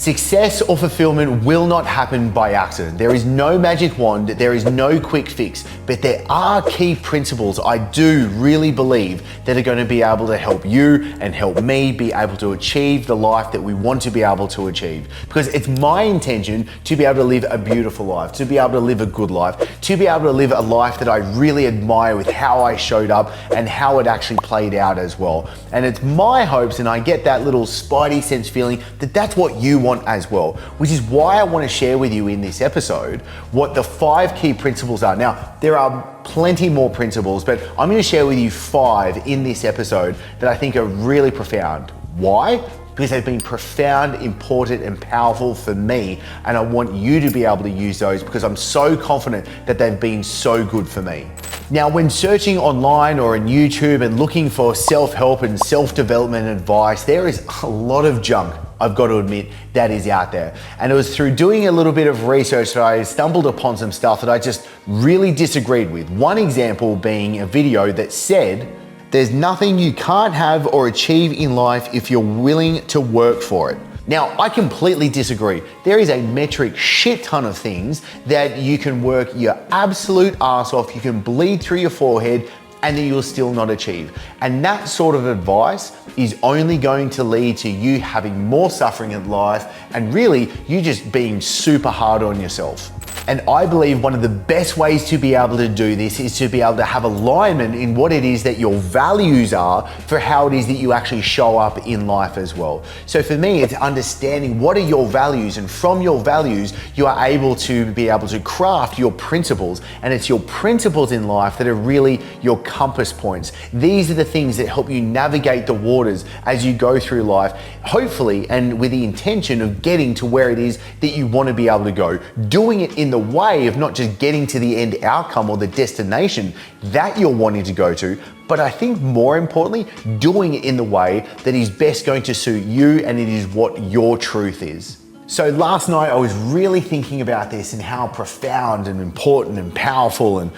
Success or fulfillment will not happen by accident. There is no magic wand, there is no quick fix, but there are key principles I do really believe that are going to be able to help you and help me be able to achieve the life that we want to be able to achieve. Because it's my intention to be able to live a beautiful life, to be able to live a good life, to be able to live a life that I really admire with how I showed up and how it actually played out as well. And it's my hopes, and I get that little spidey sense feeling that that's what you want as well, which is why I want to share with you in this episode what the 5 key principles are. Now, there are plenty more principles, but I'm going to share with you 5 in this episode that I think are really profound. Why? Because they've been profound, important, and powerful for me, and I want you to be able to use those because I'm so confident that they've been so good for me. Now, when searching online or on YouTube and looking for self-help and self-development advice, there is a lot of junk, I've got to admit, that is out there. And it was through doing a little bit of research that I stumbled upon some stuff that I just really disagreed with. One example being a video that said, "There's nothing you can't have or achieve in life if you're willing to work for it." Now, I completely disagree. There is a metric shit ton of things that you can work your absolute ass off, you can bleed through your forehead, and that you'll still not achieve. And that sort of advice is only going to lead to you having more suffering in life and really you just being super hard on yourself. And I believe one of the best ways to be able to do this is to be able to have alignment in what it is that your values are for how it is that you actually show up in life as well. So for me, it's understanding what are your values, and from your values, you are able to be able to craft your principles, and it's your principles in life that are really your compass points. These are the things that help you navigate the waters as you go through life, hopefully, and with the intention of getting to where it is that you want to be able to go. Doing it in the way of not just getting to the end outcome or the destination that you're wanting to go to, but I think more importantly, doing it in the way that is best going to suit you and it is what your truth is. So last night I was really thinking about this and how profound and important and powerful and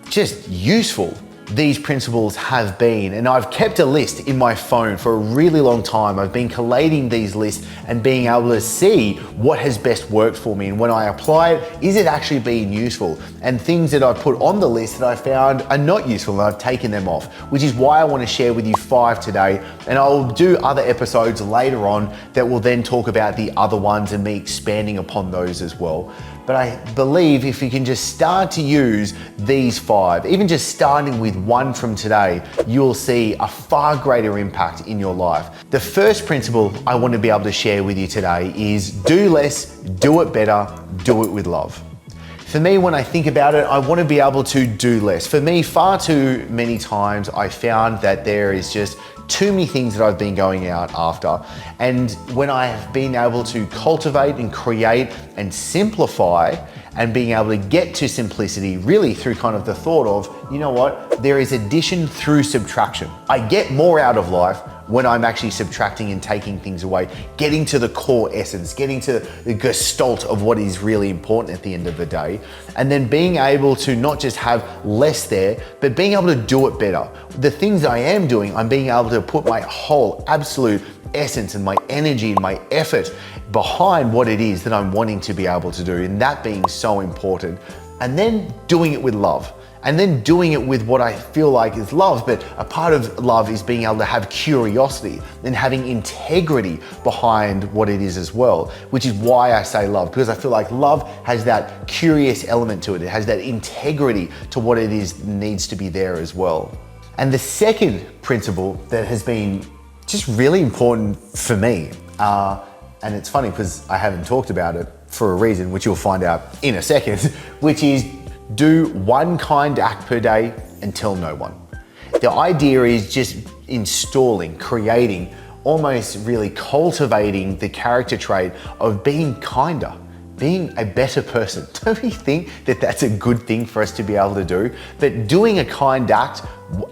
just useful these principles have been, and I've kept a list in my phone for a really long time. I've been collating these lists and being able to see what has best worked for me, and when I apply it, is it actually being useful? And things that I put on the list that I found are not useful and I've taken them off, which is why I want to share with you 5 today, and I'll do other episodes later on that will then talk about the other ones and me expanding upon those as well. But I believe if you can just start to use these 5, even just starting with 1 from today, you'll see a far greater impact in your life. The first principle I want to be able to share with you today is do less, do it better, do it with love. For me, when I think about it, I want to be able to do less. For me, far too many times I found that there is just too many things that I've been going out after. And when I have been able to cultivate and create and simplify and being able to get to simplicity really through kind of the thought of, you know what, there is addition through subtraction. I get more out of life when I'm actually subtracting and taking things away, getting to the core essence, getting to the gestalt of what is really important at the end of the day, and then being able to not just have less there, but being able to do it better. The things I am doing, I'm being able to put my whole absolute essence and my energy and my effort behind what it is that I'm wanting to be able to do, and that being so important. And then doing it with love. And then doing it with what I feel like is love, but a part of love is being able to have curiosity and having integrity behind what it is as well, which is why I say love, because I feel like love has that curious element to it. It has that integrity to what it is needs to be there as well. And the second principle that has been just really important for me, and it's funny because I haven't talked about it for a reason, which you'll find out in a second, which is do 1 kind act per day and tell no one. The idea is just installing, creating, almost really cultivating the character trait of being kinder, being a better person. Don't we think that that's a good thing for us to be able to do? But doing a kind act,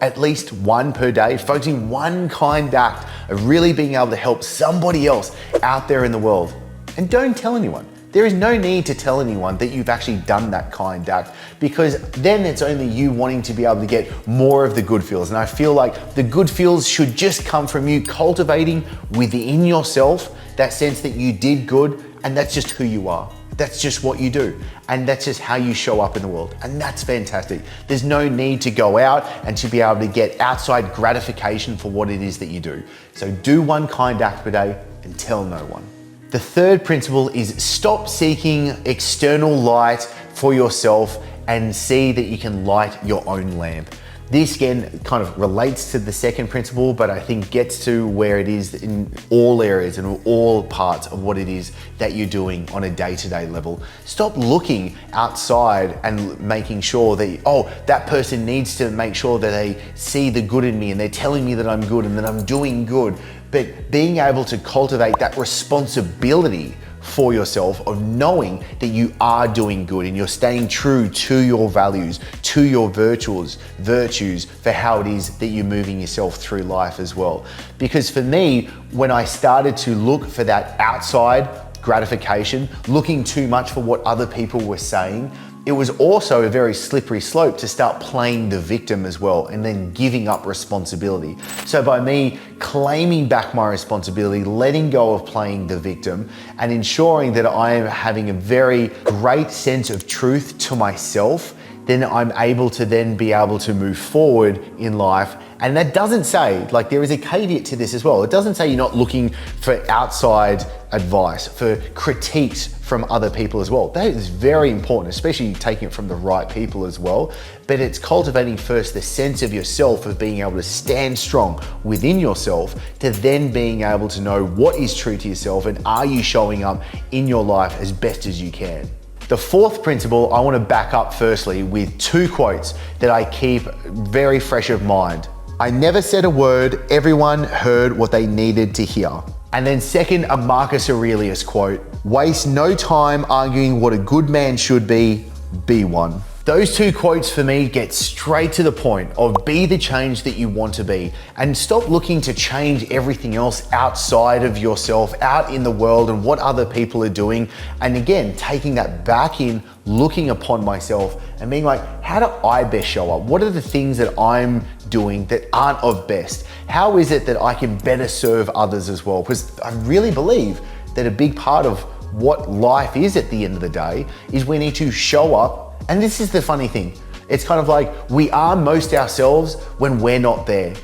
at least 1 per day, focusing 1 kind act of really being able to help somebody else out there in the world. And don't tell anyone. There is no need to tell anyone that you've actually done that kind act, because then it's only you wanting to be able to get more of the good feels. And I feel like the good feels should just come from you cultivating within yourself that sense that you did good and that's just who you are. That's just what you do. And that's just how you show up in the world. And that's fantastic. There's no need to go out and to be able to get outside gratification for what it is that you do. So do one kind act per day and tell no one. The third principle is stop seeking external light for yourself and see that you can light your own lamp. This again kind of relates to the second principle, but I think gets to where it is in all areas and all parts of what it is that you're doing on a day-to-day level. Stop looking outside and making sure that, oh, that person needs to make sure that they see the good in me and they're telling me that I'm good and that I'm doing good. But being able to cultivate that responsibility for yourself of knowing that you are doing good and you're staying true to your values, to your virtues for how it is that you're moving yourself through life as well. Because for me, when I started to look for that outside gratification, looking too much for what other people were saying, it was also a very slippery slope to start playing the victim as well and then giving up responsibility. So by me claiming back my responsibility, letting go of playing the victim and ensuring that I am having a very great sense of truth to myself, then I'm able to then be able to move forward in life. And that doesn't say, like there is a caveat to this as well. It doesn't say you're not looking for outside advice, for critiques from other people as well. That is very important, especially taking it from the right people as well. But it's cultivating first the sense of yourself, of being able to stand strong within yourself, to then being able to know what is true to yourself and are you showing up in your life as best as you can. The fourth principle, I want to back up firstly with two quotes that I keep very fresh of mind. I never said a word, everyone heard what they needed to hear. And then second, a Marcus Aurelius quote, waste no time arguing what a good man should be one. Those two quotes for me get straight to the point of be the change that you want to be and stop looking to change everything else outside of yourself, out in the world and what other people are doing. And again, taking that back in, looking upon myself and being like, how do I best show up? What are the things that I'm doing that aren't of best? How is it that I can better serve others as well? Because I really believe that a big part of what life is at the end of the day is we need to show up. And this is the funny thing. It's kind of like we are most ourselves when we're not there.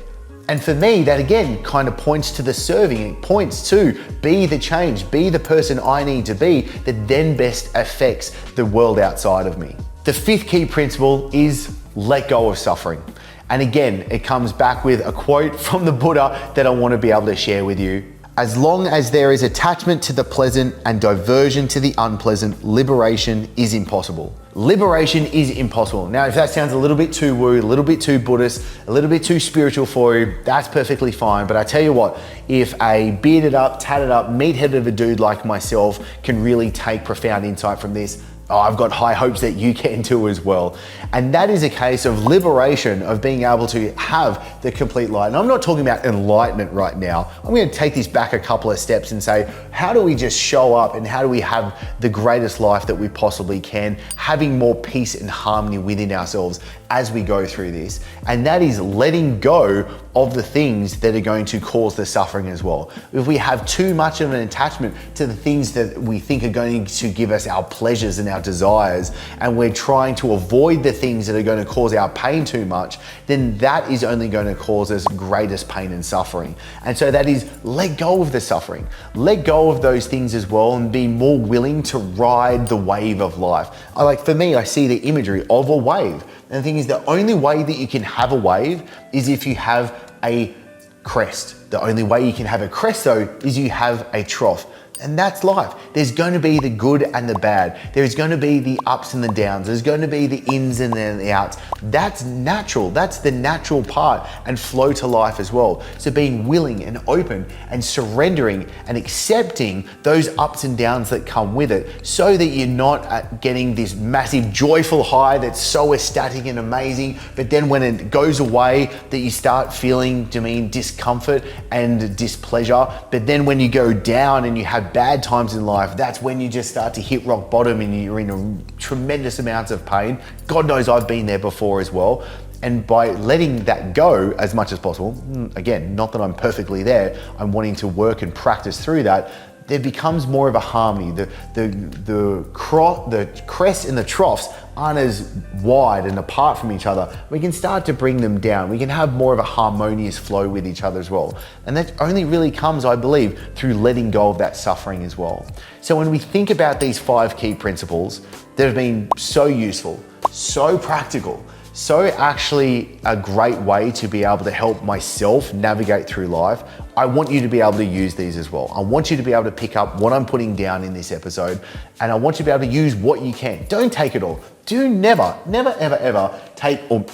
And for me, that again kind of points to the serving. It points to be the change, be the person I need to be that then best affects the world outside of me. The fifth key principle is let go of suffering. And again, it comes back with a quote from the Buddha that I want to be able to share with you. As long as there is attachment to the pleasant and diversion to the unpleasant, liberation is impossible. Liberation is impossible. Now, if that sounds a little bit too woo, a little bit too Buddhist, a little bit too spiritual for you, that's perfectly fine. But I tell you what, if a bearded up, tatted up, meathead of a dude like myself can really take profound insight from this, I've got high hopes that you can too as well. And that is a case of liberation, of being able to have the complete light. And I'm not talking about enlightenment right now. I'm going to take this back a couple of steps and say, how do we just show up and how do we have the greatest life that we possibly can, having more peace and harmony within ourselves as we go through this? And that is letting go of the things that are going to cause the suffering as well. If we have too much of an attachment to the things that we think are going to give us our pleasures and our desires, and we're trying to avoid the things that are going to cause our pain too much, then that is only going to cause us greatest pain and suffering. And so that is let go of the suffering, let go of those things as well, and be more willing to ride the wave of life. For me, I see the imagery of a wave. And the thing is, the only way that you can have a wave is if you have a crest. The only way you can have a crest though is you have a trough. And that's life. There's going to be the good and the bad. There's going to be the ups and the downs. There's going to be the ins and the outs. That's natural. That's the natural part and flow to life as well. So being willing and open and surrendering and accepting those ups and downs that come with it, so that you're not getting this massive joyful high that's so ecstatic and amazing, but then when it goes away that you start feeling discomfort and displeasure. But then when you go down and you have bad times in life, that's when you just start to hit rock bottom and you're in a tremendous amounts of pain. God knows I've been there before as well. And by letting that go as much as possible, again, not that I'm perfectly there, I'm wanting to work and practice through that, there becomes more of a harmony. The crests and the troughs aren't as wide and apart from each other. We can start to bring them down. We can have more of a harmonious flow with each other as well. And that only really comes, I believe, through letting go of that suffering as well. So when we think about these 5 key principles that have been so useful, so practical, so actually a great way to be able to help myself navigate through life, I want you to be able to use these as well. I want you to be able to pick up what I'm putting down in this episode, and I want you to be able to use what you can. Don't take it all. Do never, ever take, or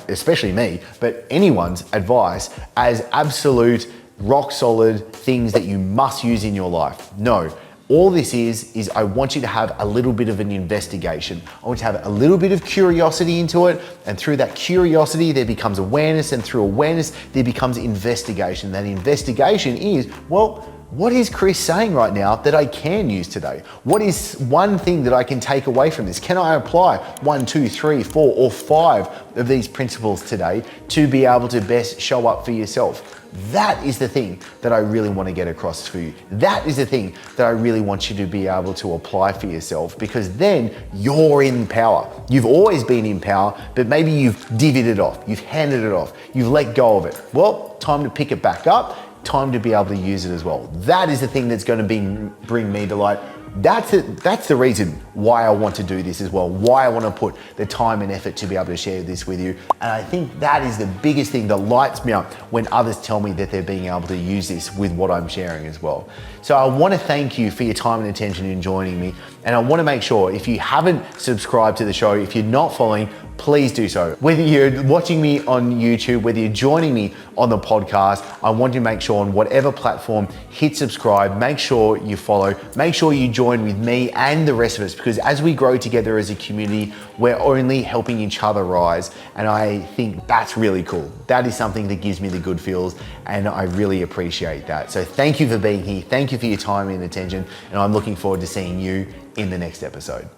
especially me, but anyone's advice as absolute, rock solid things that you must use in your life. No. All this is I want you to have a little bit of an investigation. I want you to have a little bit of curiosity into it, and through that curiosity, there becomes awareness, and through awareness, there becomes investigation. That investigation is, well, what is Chris saying right now that I can use today? What is one thing that I can take away from this? Can I apply 1, 2, 3, 4, or 5 of these principles today to be able to best show up for yourself? That is the thing that I really want to get across for you. That is the thing that I really want you to be able to apply for yourself, because then you're in power. You've always been in power, but maybe you've divvied it off, you've handed it off, you've let go of it. Well, time to pick it back up, time to be able to use it as well. That is the thing that's going to bring me delight. That's the reason why I want to do this as well, why I want to put the time and effort to be able to share this with you. And I think that is the biggest thing that lights me up when others tell me that they're being able to use this with what I'm sharing as well. So I want to thank you for your time and attention in joining me. And I want to make sure, if you haven't subscribed to the show, if you're not following, please do so. Whether you're watching me on YouTube, whether you're joining me on the podcast, I want you to make sure on whatever platform, hit subscribe, make sure you follow, make sure you join with me and the rest of us, because as we grow together as a community, we're only helping each other rise. And I think that's really cool. That is something that gives me the good feels, and I really appreciate that. So thank you for being here. Thank you for your time and attention. And I'm looking forward to seeing you in the next episode.